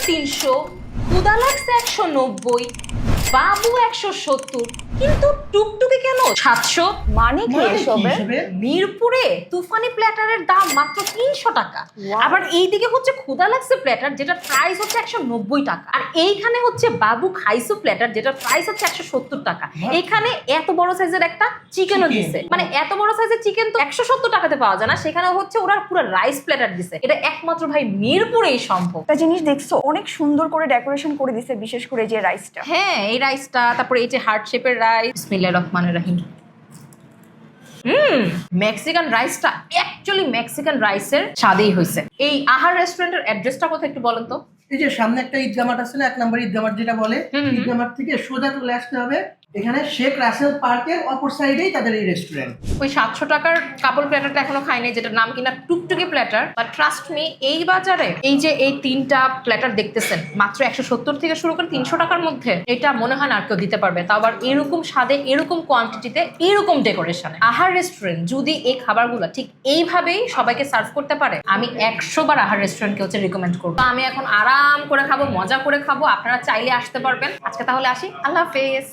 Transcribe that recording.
300, ক্ষুদালাক্স 190, বাবু 170, কিন্তু টুকটুকি কেন 700? মানে কি এসবে? মিরপুরে তুফানি প্ল্যাটারের দাম মাত্র 300 টাকা। আবার এইদিকে হচ্ছে ক্ষুদালাক্স প্ল্যাটার যেটা প্রাইস হচ্ছে 190 টাকা, আর এইখানে হচ্ছে বাবু খাইসু প্ল্যাটার যেটা প্রাইস হচ্ছে 170 টাকা। এখানে এত বড় সাইজের একটা চিকেনও দিছে, মানে এত বড় সাইজের চিকেন তো 170 টাকাতে পাওয়া যায় না, সেখানে হচ্ছে ওরা পুরো রাইস প্ল্যাটার দিছে। এটা একমাত্র ভাই মিরপুরেই সম্ভব। একটা জিনিস দেখছো, অনেক সুন্দর করে ডেকোরেশন করে দিছে, বিশেষ করে যে রাইসটা। হ্যাঁ, এই রাইসটা, তারপরে এই যে হার্ট শেপের রাইস। বিসমিল্লাহির রহমানির রহিম। মেক্সিকান রাইসটা অ্যাকচুয়ালি মেক্সিকান রাইসের স্বাদেই হয়েছে। এই আহার রেস্টুরেন্টের অ্যাড্রেসটা কোথায় একটু বলেন তো? এই যে সামনে একটা ঈদগাহ মাঠ আছে না, 1 নম্বর ঈদগাহ মাঠ যেটা বলে, ঈদগাহ মাঠ থেকে সোজা চলে আসতে হবে। এখানে শেখ রাসেল পার্কের অপর সাইডেই তাদের এই রেস্টুরেন্ট। ওই 700 টাকার কাপল প্ল্যাটারটা এখনো খাই নাই, যেটার নাম কিনা টুকটুকি প্ল্যাটার। বাট ট্রাস্ট মি, এই বাজারে এই যে এই 3টা প্ল্যাটার দেখতেছেন মাত্র 170 থেকে শুরু করে 300 টাকার মধ্যে, এটা মনে হয় না আর কেউ দিতে পারবে, তাও আবার এরকম স্বাদে, এরকম কোয়ান্টিটিতে, এরকম ডেকোরেশনে। আহার রেস্টুরেন্ট যদি এই খাবারগুলো ঠিক এইভাবেই সবাইকে সার্ভ করতে পারে, আমি 100 বার আহার রেস্টুরেন্টকে হচ্ছে রিকমেন্ড করবো। তো আমি এখন আরাম করে খাবো, মজা করে খাবো, আপনারা চাইলে আসতে পারবেন। আজকে তাহলে আসি, আল্লাহ হাফেজ।